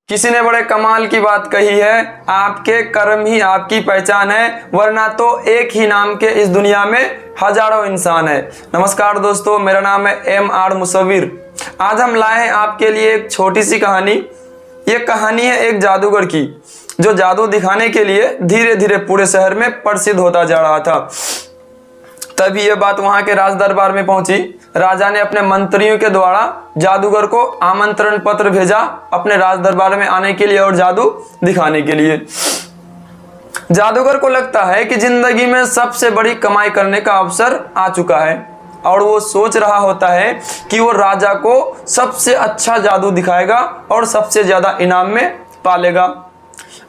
किसी ने बड़े कमाल की बात कही है, आपके कर्म ही आपकी पहचान है, वरना तो एक ही नाम के इस दुनिया में हजारों इंसान है। नमस्कार दोस्तों, मेरा नाम है M.R. मुसव्विर। आज हम लाए हैं आपके लिए एक छोटी सी कहानी। ये कहानी है एक जादूगर की, जो जादू दिखाने के लिए धीरे धीरे पूरे शहर में प्रसिद्ध होता जा रहा था। तभी यह बात वहां के राज दरबार में पहुंची। राजा ने अपने मंत्रियों के द्वारा जादूगर को आमंत्रण पत्र भेजा अपने राज दरबार में आने के लिए और जादू दिखाने के लिए। जादूगर को लगता है कि जिंदगी में सबसे बड़ी कमाई करने का अवसर आ चुका है और वो सोच रहा होता है कि वो राजा को सबसे अच्छा जादू दिखाएगा और सबसे ज्यादा इनाम में पालेगा।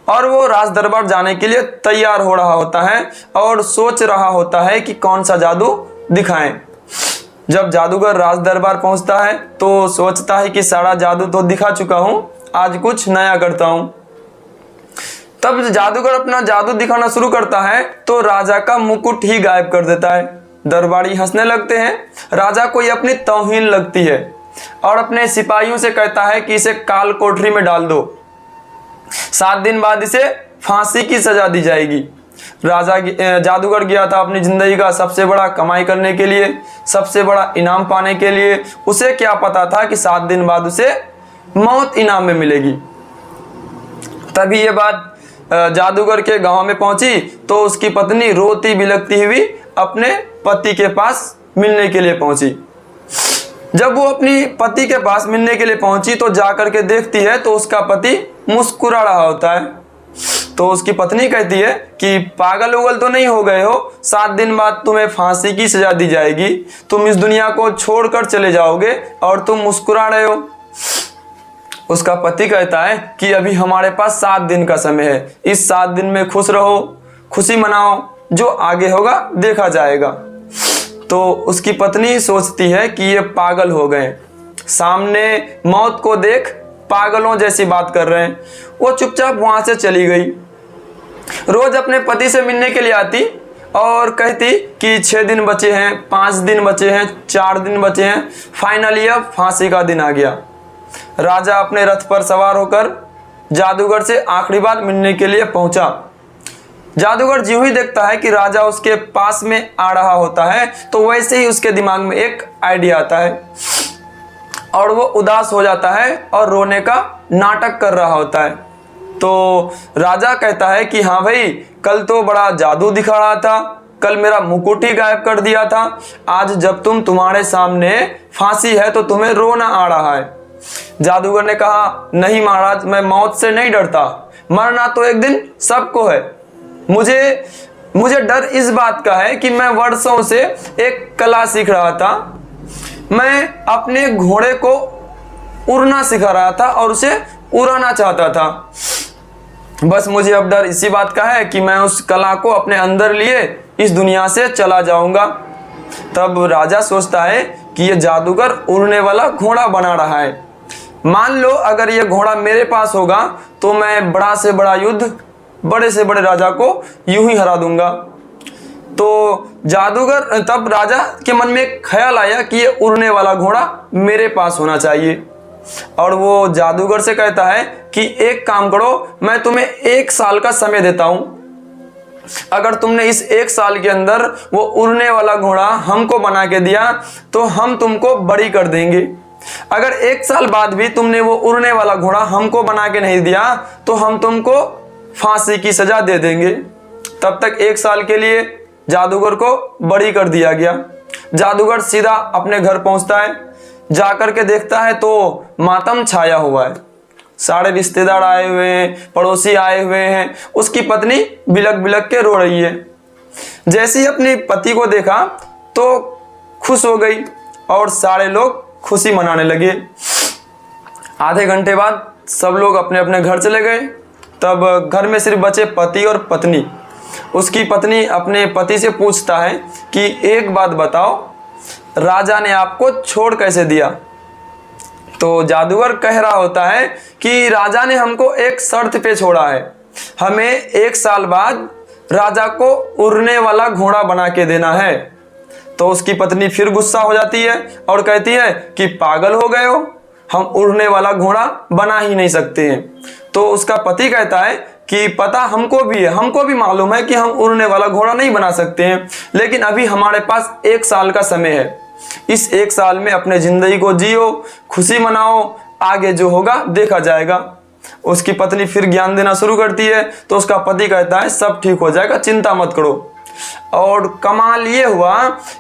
और वो राज दरबार जाने के लिए तैयार हो रहा होता है और सोच रहा होता है कि कौन सा जादू दिखाएं। जब जादूगर राज दरबार पहुंचता है तो सोचता है कि सारा जादू तो दिखा चुका हूं, आज कुछ नया करता हूं। तब जादूगर अपना जादू दिखाना शुरू करता है तो राजा का मुकुट ही गायब कर देता है। दरबारी हंसने लगते हैं। राजा को ये अपनी तौहीन लगती है और अपने सिपाहियों से कहता है कि इसे काल कोठरी में डाल दो, 7 दिन बाद इसे फांसी की सजा दी जाएगी। जादूगर गया था अपनी जिंदगी का सबसे बड़ा कमाई करने के लिए, सबसे बड़ा इनाम पाने के लिए। उसे क्या पता था कि 7 दिन बाद उसे मौत इनाम में मिलेगी। तभी ये बात जादूगर के गांव में पहुंची तो उसकी पत्नी रोती बिलखती हुई अपने पति के पास मिलने के लिए पहुंची। जब वो अपनी पति के पास मिलने के लिए पहुंची तो जाकर के देखती है तो उसका पति मुस्कुरा रहा होता है। तो उसकी पत्नी कहती है कि पागल उगल तो नहीं हो गए हो, 7 दिन बाद तुम्हें फांसी की सजा दी जाएगी, तुम इस दुनिया को छोड़कर चले जाओगे और तुम मुस्कुरा रहे हो। उसका पति कहता है कि अभी हमारे पास 7 दिन का समय है, इस 7 दिन में खुश रहो, खुशी मनाओ, जो आगे होगा देखा जाएगा। तो उसकी पत्नी सोचती है कि ये पागल हो गए, सामने मौत को देख पागलों जैसी बात कर रहे हैं। वो चुपचाप वहां से चली गई। रोज अपने पति से मिलने के लिए आती और कहती कि 6 दिन बचे हैं, 5 दिन बचे हैं, 4 दिन बचे हैं। फाइनली अब फांसी का दिन आ गया। राजा अपने रथ पर सवार होकर जादूगर से आखिरी बार मिलने के लिए पहुंचा। जादूगर ज्यों ही देखता है कि राजा उसके पास में आ रहा होता है तो वैसे ही उसके दिमाग में एक आइडिया आता है और वो उदास हो जाता है और रोने का नाटक कर रहा होता है। तो राजा कहता है कि हाँ भाई, कल तो बड़ा जादू दिखा रहा था, कल मेरा मुकुट ही गायब कर दिया था, आज जब तुम्हारे सामने फांसी है तो तुम्हें रोना आ रहा है। जादूगर ने कहा, नहीं महाराज, मैं मौत से नहीं डरता, मरना तो एक दिन सबको है। मुझे डर इस बात का है कि मैं वर्षों से एक कला सीख रहा था। मैं अपने घोड़े को उड़ना सिखा रहा था और उसे उड़ाना चाहता था। बस मुझे अब डर इसी बात का है कि मैं उस कला को अपने अंदर लिए इस दुनिया से चला जाऊंगा। तब राजा सोचता है कि ये जादूगर उड़ने वाला घोड़ा बना रहा है। मान लो अगर ये घोड़ा मेरे पास होगा तो मैं बड़ा से बड़ा युद्ध, बड़े से बड़े राजा को यूं ही हरा दूंगा। तो जादूगर, तब राजा के मन में एक ख्याल आया कि ये उड़ने वाला घोड़ा मेरे पास होना चाहिए। और वो जादूगर से कहता है कि एक काम करो, मैं तुम्हें 1 साल का समय देता हूं। अगर तुमने इस 1 साल के अंदर वो उड़ने वाला घोड़ा हमको बना के दिया तो हम तुमको बरी कर देंगे। अगर 1 साल बाद भी तुमने वो उड़ने वाला घोड़ा हमको बना के नहीं दिया तो हम तुमको फांसी की सजा दे देंगे। तब तक 1 साल के लिए जादूगर को बरी कर दिया गया। जादूगर सीधा अपने घर पहुंचता है। जाकर के देखता है तो मातम छाया हुआ है। सारे रिश्तेदार आए हुए हैं, पड़ोसी आए हुए हैं। उसकी पत्नी बिलख बिलख के रो रही है। जैसे ही अपने पति को देखा तो खुश हो गई और सारे लोग खुशी मनाने लगे। आधे घंटे बाद सब लोग अपने अपने घर चले गए। तब घर में सिर्फ बचे पति और पत्नी। उसकी पत्नी अपने पति से पूछता है कि एक बात बताओ, राजा ने आपको छोड़ कैसे दिया? तो जादूगर कह रहा होता है कि राजा ने हमको एक शर्त पे छोड़ा है, हमें 1 साल बाद राजा को उड़ने वाला घोड़ा बना के देना है। तो उसकी पत्नी फिर गुस्सा हो जाती है और कहती है कि पागल हो गए हो, हम उड़ने वाला घोड़ा बना ही नहीं सकते हैं। तो उसका पति कहता है कि पता हमको भी है, हमको भी मालूम है कि हम उड़ने वाला घोड़ा नहीं बना सकते हैं, लेकिन अभी हमारे पास 1 साल का समय है। इस 1 साल में अपने जिंदगी को जियो, खुशी मनाओ, आगे जो होगा देखा जाएगा। उसकी पत्नी फिर ज्ञान देना शुरू करती है तो उसका पति कहता है सब ठीक हो जाएगा, चिंता मत करो। और कमाल ये हुआ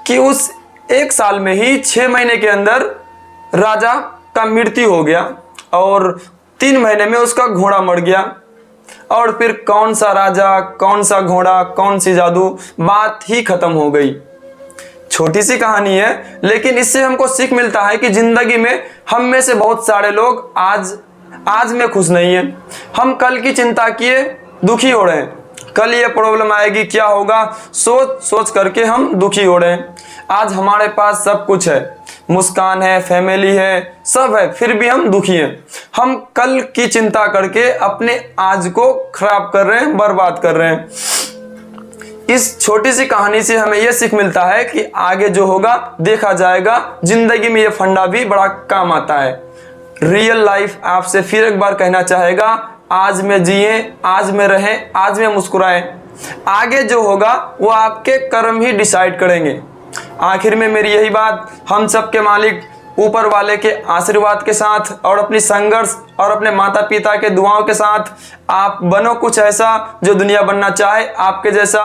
कि उस 1 साल में ही 6 महीने के अंदर राजा का मृत्यु हो गया और 3 महीने में उसका घोड़ा मर गया। और फिर कौन सा राजा, कौन सा घोड़ा, कौन सी जादू, बात ही खत्म हो गई। छोटी सी कहानी है, लेकिन इससे हमको सीख मिलता है कि जिंदगी में हम में से बहुत सारे लोग आज में खुश नहीं है। हम कल की चिंता किए दुखी हो रहे हैं, कल ये प्रॉब्लम आएगी, क्या होगा, सोच करके हम दुखी हो रहे हैं। आज हमारे पास सब कुछ है, मुस्कान है, फैमिली है, सब है, फिर भी हम दुखी हैं। हम कल की चिंता करके अपने आज को खराब कर रहे हैं, बर्बाद कर रहे हैं। इस छोटी सी कहानी से हमें यह सीख मिलता है कि आगे जो होगा देखा जाएगा। जिंदगी में ये फंडा भी बड़ा काम आता है। रियल लाइफ आपसे फिर एक बार कहना चाहेगा, आज में जिए, आज में रहें, आज में मुस्कुराएं। आगे जो होगा वो आपके कर्म ही डिसाइड करेंगे। आखिर में मेरी यही बात, हम सब के मालिक ऊपर वाले के आशीर्वाद के साथ और अपनी संघर्ष और अपने माता पिता के दुआओं के साथ आप बनो कुछ ऐसा जो दुनिया बनना चाहे आपके जैसा।